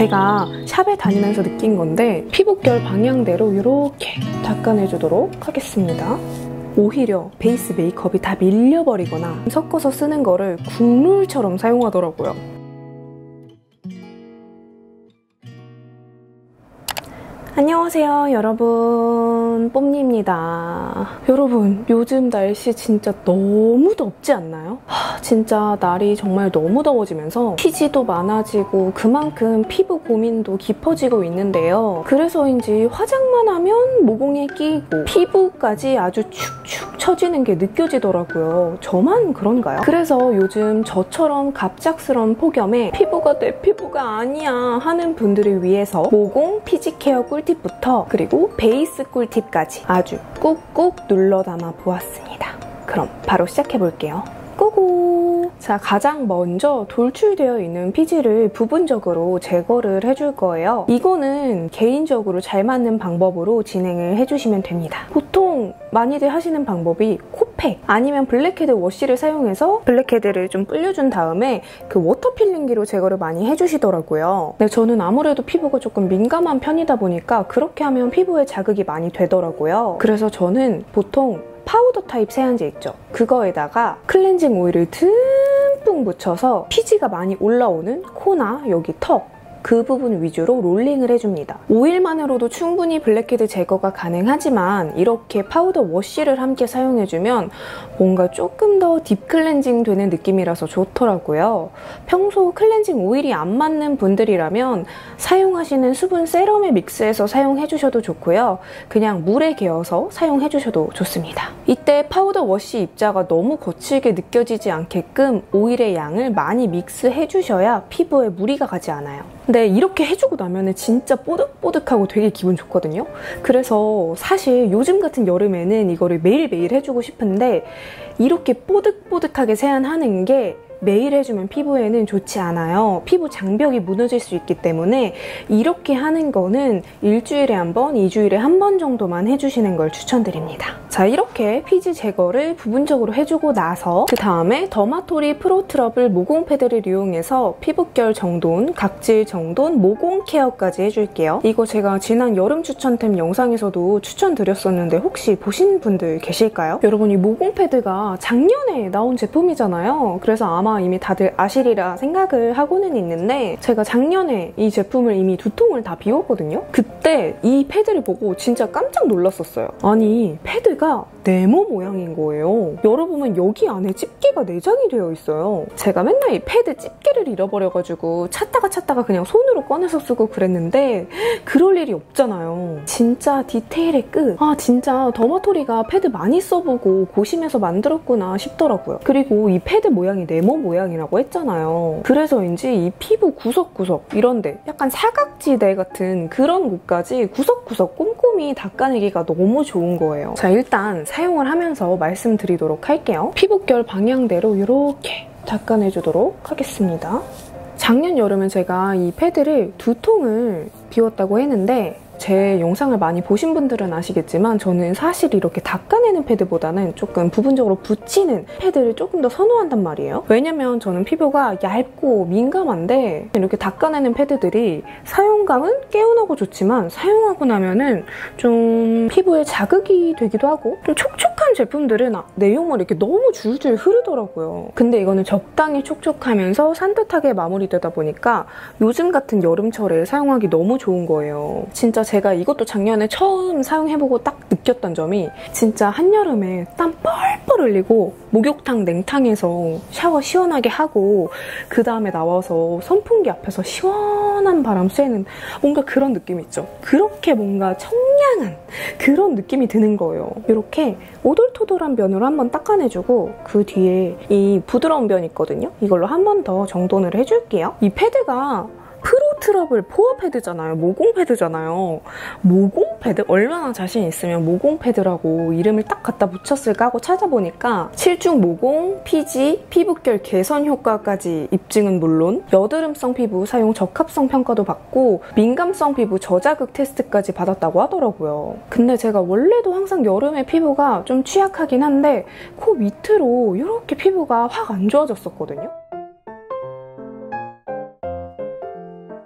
제가 샵에 다니면서 느낀 건데 피부결 방향대로 이렇게 닦아내주도록 하겠습니다. 오히려 베이스 메이크업이 다 밀려버리거나 섞어서 쓰는 거를 국물처럼 사용하더라고요. 안녕하세요 여러분, 뽐니입니다. 여러분, 요즘 날씨 진짜 너무 덥지 않나요? 진짜 날이 정말 너무 더워지면서 피지도 많아지고 그만큼 피부 고민도 깊어지고 있는데요. 그래서인지 화장만 하면 모공에 끼고 피부까지 아주 축축 처지는 게 느껴지더라고요. 저만 그런가요? 그래서 요즘 저처럼 갑작스러운 폭염에 피부가 내 피부가 아니야 하는 분들을 위해서 모공 피지 케어 꿀팁부터 그리고 베이스 꿀팁까지 아주 꾹꾹 눌러 담아 보았습니다. 그럼 바로 시작해볼게요. 고고! 자, 가장 먼저 돌출되어 있는 피지를 부분적으로 제거를 해줄 거예요. 이거는 개인적으로 잘 맞는 방법으로 진행을 해주시면 됩니다. 보통 많이들 하시는 방법이 코팩 아니면 블랙헤드 워시를 사용해서 블랙헤드를 좀 불려준 다음에 그 워터 필링기로 제거를 많이 해주시더라고요. 근데 저는 아무래도 피부가 조금 민감한 편이다 보니까 그렇게 하면 피부에 자극이 많이 되더라고요. 그래서 저는 보통 파우더 타입 세안제 있죠? 그거에다가 클렌징 오일을 듬뿍 묻혀서 피지가 많이 올라오는 코나 여기 턱 그 부분 위주로 롤링을 해줍니다. 오일만으로도 충분히 블랙헤드 제거가 가능하지만 이렇게 파우더 워시를 함께 사용해주면 뭔가 조금 더 딥 클렌징 되는 느낌이라서 좋더라고요. 평소 클렌징 오일이 안 맞는 분들이라면 사용하시는 수분 세럼에 믹스해서 사용해주셔도 좋고요. 그냥 물에 개어서 사용해주셔도 좋습니다. 이때 파우더 워시 입자가 너무 거칠게 느껴지지 않게끔 오일의 양을 많이 믹스해주셔야 피부에 무리가 가지 않아요. 근데 이렇게 해주고 나면 진짜 뽀득뽀득하고 되게 기분 좋거든요. 그래서 사실 요즘 같은 여름에는 이거를 매일매일 해주고 싶은데 이렇게 뽀득뽀득하게 세안하는 게 매일 해주면 피부에는 좋지 않아요. 피부 장벽이 무너질 수 있기 때문에 이렇게 하는 거는 일주일에 한 번, 2주일에 한 번 정도만 해주시는 걸 추천드립니다. 자, 이렇게 피지 제거를 부분적으로 해주고 나서 그 다음에 더마토리 프로 트러블 모공 패드를 이용해서 피부결 정돈, 각질 정돈, 모공 케어까지 해줄게요. 이거 제가 지난 여름 추천템 영상에서도 추천드렸었는데 혹시 보신 분들 계실까요? 여러분, 이 모공 패드가 작년에 나온 제품이잖아요. 그래서 아마 이미 다들 아시리라 생각을 하고는 있는데 제가 작년에 이 제품을 이미 2통을 다 비웠거든요. 그때 이 패드를 보고 진짜 깜짝 놀랐었어요. 아니, 패드가 네모 모양인 거예요. 열어보면 여기 안에 집게가 내장이 되어 있어요. 제가 맨날 이 패드 집게를 잃어버려가지고 찾다가 그냥 손으로 꺼내서 쓰고 그랬는데 그럴 일이 없잖아요. 진짜 디테일의 끝. 아, 진짜 더마토리가 패드 많이 써보고 고심해서 만들었구나 싶더라고요. 그리고 이 패드 모양이 네모 모양이라고 했잖아요. 그래서인지 이 피부 구석구석 이런데 약간 사각지대 같은 그런 곳까지 구석구석 꼼꼼히 닦아내기가 너무 좋은 거예요. 자, 일단 사용을 하면서 말씀드리도록 할게요. 피부결 방향대로 이렇게 닦아내주도록 하겠습니다. 작년 여름에 제가 이 패드를 2통을 비웠다고 했는데 제 영상을 많이 보신 분들은 아시겠지만 저는 사실 이렇게 닦아내는 패드보다는 조금 부분적으로 붙이는 패드를 조금 더 선호한단 말이에요. 왜냐면 저는 피부가 얇고 민감한데 이렇게 닦아내는 패드들이 사용감은 개운하고 좋지만 사용하고 나면은 좀 피부에 자극이 되기도 하고 좀 촉촉한 제품들은 내용물이 이렇게 너무 줄줄 흐르더라고요. 근데 이거는 적당히 촉촉하면서 산뜻하게 마무리되다 보니까 요즘 같은 여름철에 사용하기 너무 좋은 거예요. 진짜 제가 이것도 작년에 처음 사용해보고 딱 느꼈던 점이 진짜 한여름에 땀 뻘뻘 흘리고 목욕탕 냉탕에서 샤워 시원하게 하고 그 다음에 나와서 선풍기 앞에서 시원한 바람 쐬는 뭔가 그런 느낌 있죠? 그렇게 뭔가 청량한 그런 느낌이 드는 거예요. 이렇게 오돌토돌한 면으로 한번 닦아내주고 그 뒤에 이 부드러운 면 있거든요? 이걸로 한 번 더 정돈을 해줄게요. 이 패드가 프로 트러블 포어 패드잖아요. 모공 패드잖아요. 모공 패드? 얼마나 자신 있으면 모공 패드라고 이름을 딱 갖다 붙였을까 하고 찾아보니까 실중 모공, 피지, 피부결 개선 효과까지 입증은 물론 여드름성 피부 사용 적합성 평가도 받고 민감성 피부 저자극 테스트까지 받았다고 하더라고요. 근데 제가 원래도 항상 여름에 피부가 좀 취약하긴 한데 코 밑으로 이렇게 피부가 확 안 좋아졌었거든요.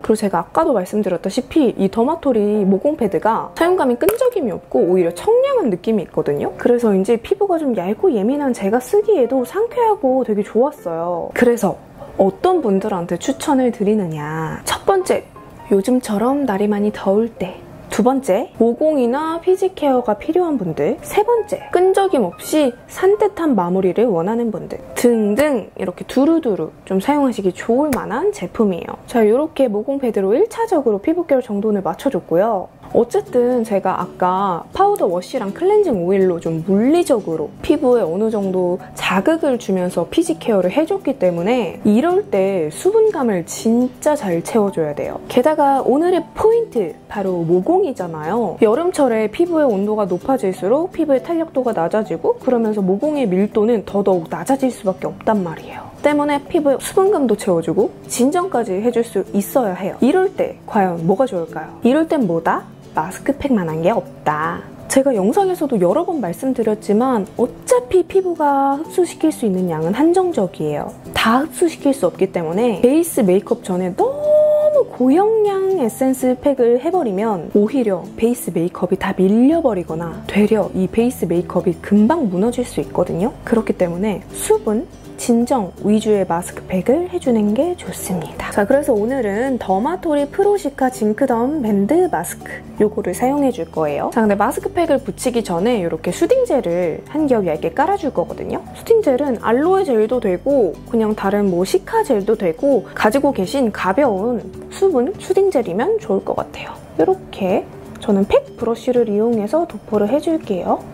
그리고 그리고 제가 아까도 말씀드렸다시피 이 더마토리 모공 패드가 사용감이 끈적임이 없고 오히려 청량한 느낌이 있거든요. 그래서인지 피부가 좀 얇고 예민한 제가 쓰기에도 상쾌하고 되게 좋았어요. 그래서 어떤 분들한테 추천을 드리느냐. 첫 번째, 요즘처럼 날이 많이 더울 때. 두 번째, 모공이나 피지 케어가 필요한 분들. 세 번째, 끈적임 없이 산뜻한 마무리를 원하는 분들 등등 이렇게 두루두루 좀 사용하시기 좋을 만한 제품이에요. 자, 이렇게 모공 패드로 1차적으로 피부 케어 정돈을 맞춰줬고요. 어쨌든 제가 아까 파우더 워시랑 클렌징 오일로 좀 물리적으로 피부에 어느 정도 자극을 주면서 피지 케어를 해줬기 때문에 이럴 때 수분감을 진짜 잘 채워줘야 돼요. 게다가 오늘의 포인트, 바로 모공이잖아요. 여름철에 피부의 온도가 높아질수록 피부의 탄력도가 낮아지고 그러면서 모공의 밀도는 더더욱 낮아질 수밖에 없단 말이에요. 때문에 피부에 수분감도 채워주고 진정까지 해줄 수 있어야 해요. 이럴 때 과연 뭐가 좋을까요? 이럴 땐 뭐다? 마스크팩만한 게 없다. 제가 영상에서도 여러 번 말씀드렸지만 어차피 피부가 흡수시킬 수 있는 양은 한정적이에요. 다 흡수시킬 수 없기 때문에 베이스 메이크업 전에 너무 고영양 에센스 팩을 해버리면 오히려 베이스 메이크업이 다 밀려버리거나 되려 이 베이스 메이크업이 금방 무너질 수 있거든요. 그렇기 때문에 수분, 진정 위주의 마스크팩을 해주는 게 좋습니다. 자, 그래서 오늘은 더마토리 프로시카 징크덤 밴드 마스크 요거를 사용해 줄 거예요. 자, 근데 마스크팩을 붙이기 전에 이렇게 수딩젤을 한 겹 얇게 깔아줄 거거든요. 수딩젤은 알로에 젤도 되고 그냥 다른 뭐 시카 젤도 되고 가지고 계신 가벼운 수분 수딩젤이면 좋을 것 같아요. 이렇게 저는 팩 브러쉬를 이용해서 도포를 해줄게요.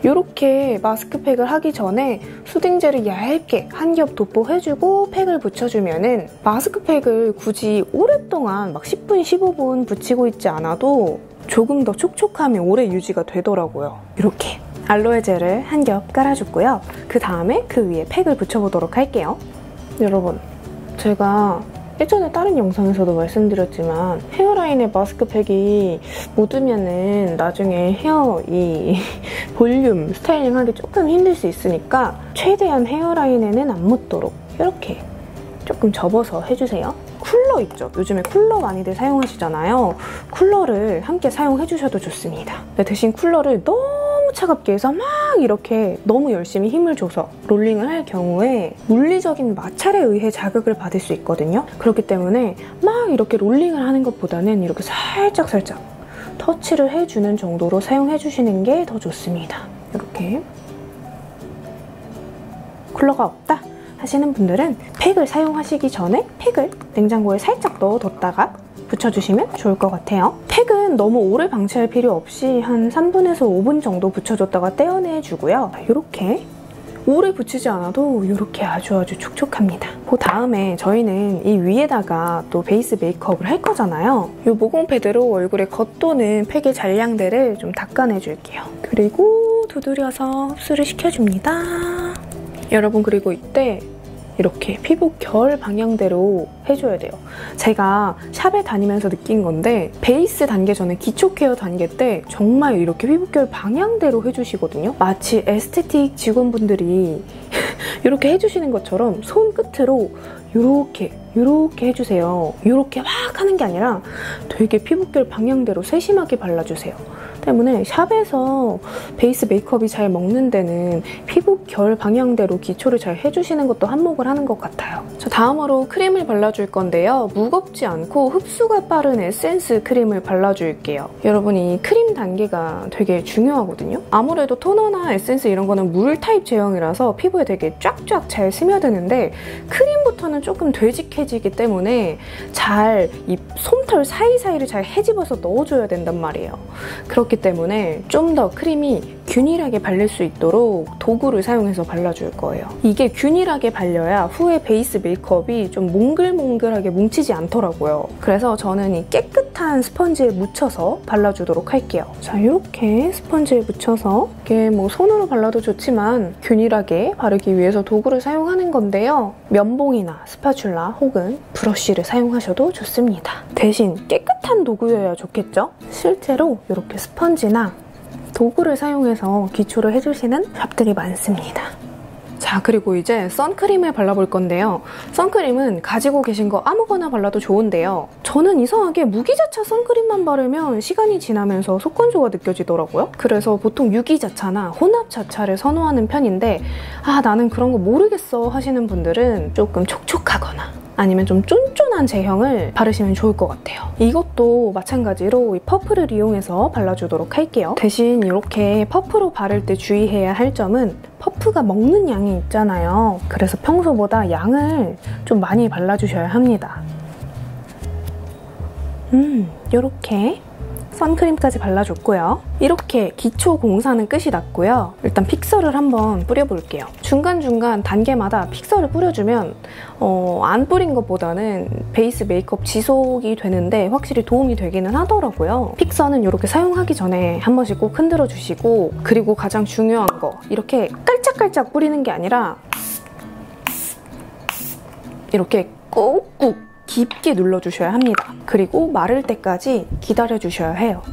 이렇게 마스크팩을 하기 전에 수딩젤을 얇게 한 겹 도포해주고 팩을 붙여주면은 마스크팩을 굳이 오랫동안 막 10분, 15분 붙이고 있지 않아도 조금 더 촉촉함이 오래 유지가 되더라고요. 이렇게 알로에 젤을 한 겹 깔아줬고요. 그 다음에 그 위에 팩을 붙여보도록 할게요. 여러분, 제가 예전에 다른 영상에서도 말씀드렸지만 헤어라인에 마스크팩이 묻으면은 나중에 헤어 이 볼륨 스타일링하기 조금 힘들 수 있으니까 최대한 헤어라인에는 안 묻도록 이렇게 조금 접어서 해주세요. 쿨러 있죠? 요즘에 쿨러 많이들 사용하시잖아요. 쿨러를 함께 사용해주셔도 좋습니다. 대신 쿨러를 너무 차갑게 해서 막 이렇게 너무 열심히 힘을 줘서 롤링을 할 경우에 물리적인 마찰에 의해 자극을 받을 수 있거든요. 그렇기 때문에 막 이렇게 롤링을 하는 것보다는 이렇게 살짝살짝 터치를 해주는 정도로 사용해주시는 게 더 좋습니다. 이렇게. 쿨러가 없다 하시는 분들은 팩을 사용하시기 전에 팩을 냉장고에 살짝 넣어뒀다가 붙여주시면 좋을 것 같아요. 팩은 너무 오래 방치할 필요 없이 한 3분에서 5분 정도 붙여줬다가 떼어내주고요. 이렇게 오래 붙이지 않아도 이렇게 아주 촉촉합니다. 그 다음에 저희는 이 위에다가 또 베이스 메이크업을 할 거잖아요. 이 모공 패드로 얼굴에 겉도는 팩의 잔량들을 좀 닦아내줄게요. 그리고 두드려서 흡수를 시켜줍니다. 여러분, 그리고 이때 이렇게 피부 결 방향대로 해줘야 돼요. 제가 샵에 다니면서 느낀 건데 베이스 단계 전에 기초 케어 단계 때 정말 이렇게 피부 결 방향대로 해주시거든요. 마치 에스테틱 직원분들이 이렇게 해주시는 것처럼 손끝으로 이렇게 해주세요. 이렇게 막 하는 게 아니라 되게 피부결 방향대로 세심하게 발라주세요. 때문에 샵에서 베이스 메이크업이 잘 먹는 데는 피부결 방향대로 기초를 잘 해주시는 것도 한몫을 하는 것 같아요. 자, 다음으로 크림을 발라줄 건데요. 무겁지 않고 흡수가 빠른 에센스 크림을 발라줄게요. 여러분, 이 크림 단계가 되게 중요하거든요. 아무래도 토너나 에센스 이런 거는 물 타입 제형이라서 피부에 되게 쫙쫙 잘 스며드는데 크림부터는 조금 되직해지기 때문에 잘 이 솜털 사이사이를 잘 헤집어서 넣어줘야 된단 말이에요. 그렇기 때문에 좀 더 크림이 균일하게 발릴 수 있도록 도구를 사용해서 발라줄 거예요. 이게 균일하게 발려야 후에 베이스 메이크업이 좀 몽글몽글하게 뭉치지 않더라고요. 그래서 저는 이 깨끗한 스펀지에 묻혀서 발라주도록 할게요. 자, 이렇게 스펀지에 묻혀서 이게 뭐 손으로 발라도 좋지만 균일하게 바르기 위해서 도구를 사용하는 건데요. 면봉이나 스파츌라 혹은 브러쉬를 사용하셔도 좋습니다. 대신 깨끗한 도구여야 좋겠죠? 실제로 이렇게 스펀지나 도구를 사용해서 기초를 해주시는 샵들이 많습니다. 자, 그리고 이제 선크림을 발라볼 건데요. 선크림은 가지고 계신 거 아무거나 발라도 좋은데요. 저는 이상하게 무기자차 선크림만 바르면 시간이 지나면서 속건조가 느껴지더라고요. 그래서 보통 유기자차나 혼합자차를 선호하는 편인데 나는 그런 거 모르겠어 하시는 분들은 조금 촉촉하거나 아니면 좀 쫀쫀한 제형을 바르시면 좋을 것 같아요. 이것도 마찬가지로 이 퍼프를 이용해서 발라주도록 할게요. 대신 이렇게 퍼프로 바를 때 주의해야 할 점은 퍼프가 먹는 양이 있잖아요. 그래서 평소보다 양을 좀 많이 발라주셔야 합니다. 이렇게 선크림까지 발라줬고요. 이렇게 기초 공사는 끝이 났고요. 일단 픽서를 한번 뿌려볼게요. 중간중간 단계마다 픽서를 뿌려주면 안 뿌린 것보다는 베이스 메이크업 지속이 되는데 확실히 도움이 되기는 하더라고요. 픽서는 이렇게 사용하기 전에 한 번씩 꼭 흔들어 주시고, 그리고 가장 중요한 거, 이렇게 깔짝깔짝 뿌리는 게 아니라 이렇게 꾹꾹 깊게 눌러주셔야 합니다. 그리고 마를 때까지 기다려주셔야 해요.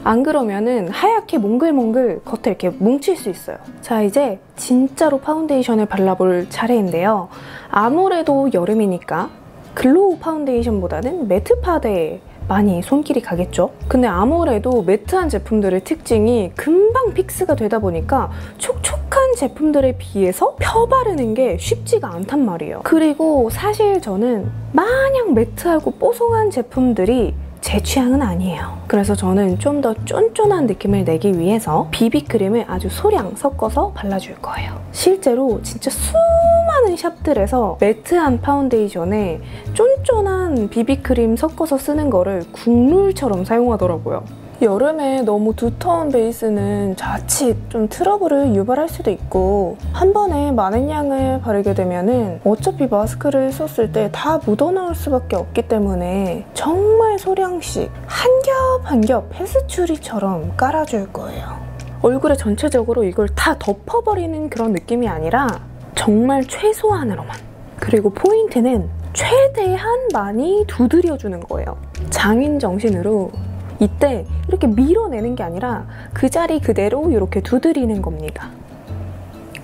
안 그러면은 하얗게 몽글몽글 겉에 이렇게 뭉칠 수 있어요. 자, 이제 진짜로 파운데이션을 발라볼 차례인데요. 아무래도 여름이니까 글로우 파운데이션보다는 매트 파데에 많이 손길이 가겠죠? 근데 아무래도 매트한 제품들의 특징이 금방 픽스가 되다 보니까 촉촉한 제품들에 비해서 펴바르는 게 쉽지가 않단 말이에요. 그리고 사실 저는 마냥 매트하고 뽀송한 제품들이 제 취향은 아니에요. 그래서 저는 좀 더 쫀쫀한 느낌을 내기 위해서 비비크림을 아주 소량 섞어서 발라줄 거예요. 실제로 진짜 수많은 샵들에서 매트한 파운데이션에 쫀쫀한 비비크림 섞어서 쓰는 거를 국룰처럼 사용하더라고요. 여름에 너무 두터운 베이스는 자칫 좀 트러블을 유발할 수도 있고, 한 번에 많은 양을 바르게 되면은 어차피 마스크를 썼을 때 다 묻어나올 수밖에 없기 때문에 정말 소량씩 한 겹 한 겹 페스츄리처럼 깔아줄 거예요. 얼굴에 전체적으로 이걸 다 덮어버리는 그런 느낌이 아니라 정말 최소한으로만. 그리고 포인트는 최대한 많이 두드려주는 거예요. 장인 정신으로 이때 이렇게 밀어내는 게 아니라 그 자리 그대로 이렇게 두드리는 겁니다.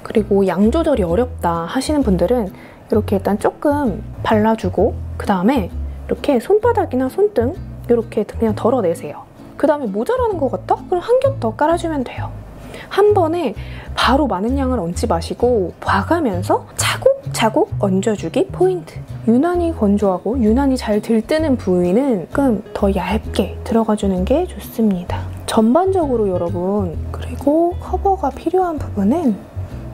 그리고 양 조절이 어렵다 하시는 분들은 이렇게 일단 조금 발라주고 그 다음에 이렇게 손바닥이나 손등 이렇게 그냥 덜어내세요. 그 다음에 모자라는 것 같다? 그럼 한 겹 더 깔아주면 돼요. 한 번에 바로 많은 양을 얹지 마시고 봐가면서 차곡차곡 얹어주기 포인트. 유난히 건조하고 유난히 잘 들뜨는 부위는 조금 더 얇게 들어가주는 게 좋습니다. 전반적으로 여러분, 그리고 커버가 필요한 부분은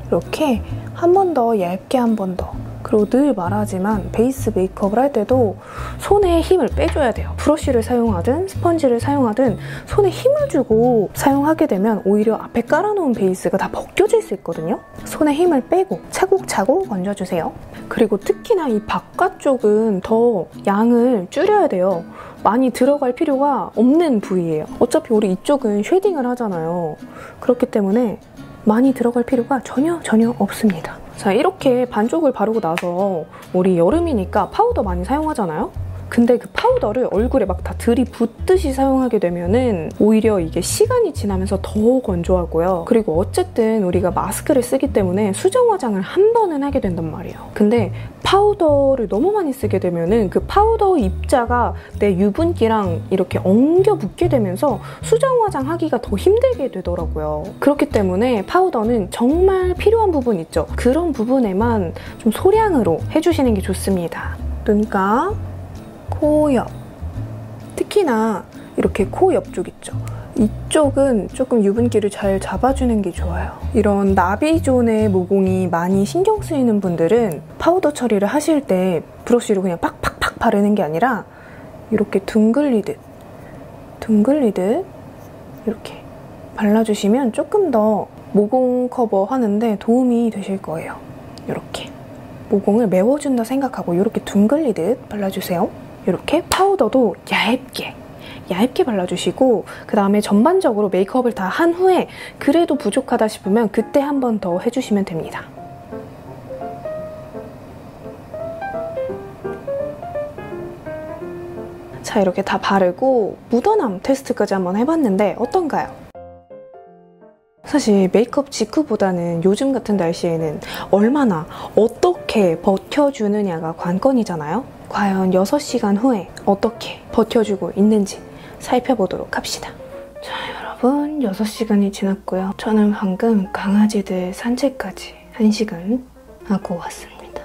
이렇게 한 번 더 얇게 한 번 더. 그리고 늘 말하지만 베이스 메이크업을 할 때도 손에 힘을 빼줘야 돼요. 브러쉬를 사용하든 스펀지를 사용하든 손에 힘을 주고 사용하게 되면 오히려 앞에 깔아놓은 베이스가 다 벗겨질 수 있거든요. 손에 힘을 빼고 차곡차곡 얹어주세요. 그리고 특히나 이 바깥쪽은 더 양을 줄여야 돼요. 많이 들어갈 필요가 없는 부위예요. 어차피 우리 이쪽은 쉐딩을 하잖아요. 그렇기 때문에 많이 들어갈 필요가 전혀 없습니다. 자, 이렇게 반쪽을 바르고 나서 우리 여름이니까 파우더 많이 사용하잖아요? 근데 그 파우더를 얼굴에 막 다 들이붓듯이 사용하게 되면은 오히려 이게 시간이 지나면서 더 건조하고요. 그리고 어쨌든 우리가 마스크를 쓰기 때문에 수정 화장을 한 번은 하게 된단 말이에요. 근데 파우더를 너무 많이 쓰게 되면은 그 파우더 입자가 내 유분기랑 이렇게 엉겨 붙게 되면서 수정 화장하기가 더 힘들게 되더라고요. 그렇기 때문에 파우더는 정말 필요한 부분 있죠. 그런 부분에만 좀 소량으로 해주시는 게 좋습니다. 눈가, 코 옆. 특히나 이렇게 코 옆쪽 있죠. 이쪽은 조금 유분기를 잘 잡아주는 게 좋아요. 이런 나비존의 모공이 많이 신경 쓰이는 분들은 파우더 처리를 하실 때 브러쉬로 그냥 팍팍팍 바르는 게 아니라 이렇게 둥글리듯 이렇게 발라주시면 조금 더 모공 커버 하는데 도움이 되실 거예요. 이렇게 모공을 메워준다 생각하고 이렇게 둥글리듯 발라주세요. 이렇게 파우더도 얇게 발라주시고 그 다음에 전반적으로 메이크업을 다 한 후에 그래도 부족하다 싶으면 그때 한 번 더 해주시면 됩니다. 자, 이렇게 다 바르고 묻어남 테스트까지 한번 해봤는데 어떤가요? 사실 메이크업 직후보다는 요즘 같은 날씨에는 얼마나 어떻게 버텨주느냐가 관건이잖아요. 과연 6시간 후에 어떻게 버텨주고 있는지 살펴보도록 합시다. 자, 여러분 6시간이 지났고요. 저는 방금 강아지들 산책까지 1시간 하고 왔습니다.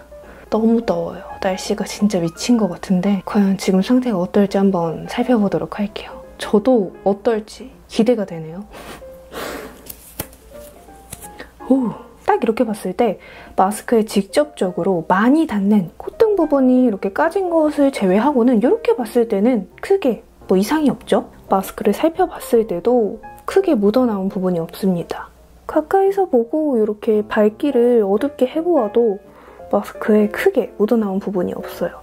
너무 더워요. 날씨가 진짜 미친 것 같은데 과연 지금 상태가 어떨지 한번 살펴보도록 할게요. 저도 어떨지 기대가 되네요. 오, 딱 이렇게 봤을 때 마스크에 직접적으로 많이 닿는 콧등 부분이 이렇게 까진 것을 제외하고는 이렇게 봤을 때는 크게 뭐 이상이 없죠? 마스크를 살펴봤을 때도 크게 묻어나온 부분이 없습니다. 가까이서 보고 이렇게 밝기를 어둡게 해보아도 마스크에 크게 묻어나온 부분이 없어요.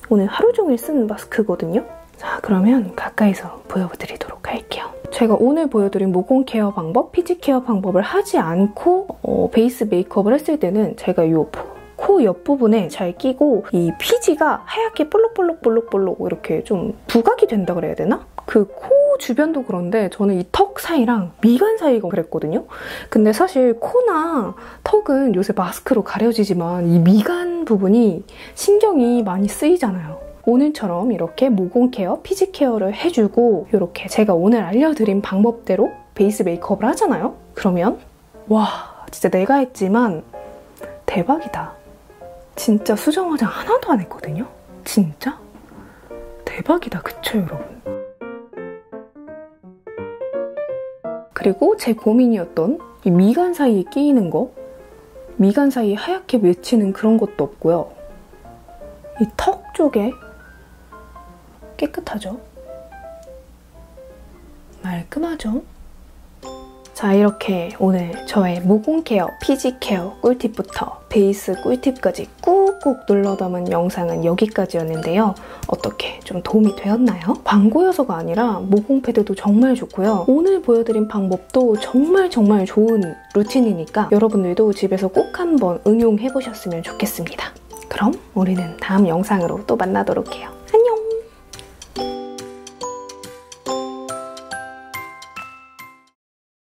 오늘 하루 종일 쓰는 마스크거든요? 자, 그러면 가까이서 보여드리도록 할게요. 제가 오늘 보여드린 모공 케어 방법, 피지 케어 방법을 하지 않고 베이스 메이크업을 했을 때는 제가 이 코 옆부분에 잘 끼고 이 피지가 하얗게 볼록볼록 이렇게 좀 부각이 된다 그래야 되나? 그 코 주변도 그런데 저는 이 턱 사이랑 미간 사이가 그랬거든요? 근데 사실 코나 턱은 요새 마스크로 가려지지만 이 미간 부분이 신경이 많이 쓰이잖아요. 오늘처럼 이렇게 모공 케어, 피지 케어를 해주고 이렇게 제가 오늘 알려드린 방법대로 베이스 메이크업을 하잖아요? 그러면 와, 진짜 내가 했지만 대박이다. 진짜 수정 화장 하나도 안 했거든요? 진짜? 대박이다, 그쵸 여러분? 그리고 제 고민이었던 이 미간 사이에 끼이는 거, 미간 사이에 하얗게 맺히는 그런 것도 없고요. 이 턱 쪽에 깨끗하죠? 말끔하죠? 자, 이렇게 오늘 저의 모공 케어, 피지 케어 꿀팁부터 베이스 꿀팁까지 꾹꾹 눌러 담은 영상은 여기까지였는데요. 어떻게 좀 도움이 되었나요? 광고여서가 아니라 모공 패드도 정말 좋고요. 오늘 보여드린 방법도 정말 좋은 루틴이니까 여러분들도 집에서 꼭 한번 응용해보셨으면 좋겠습니다. 그럼 우리는 다음 영상으로 또 만나도록 해요.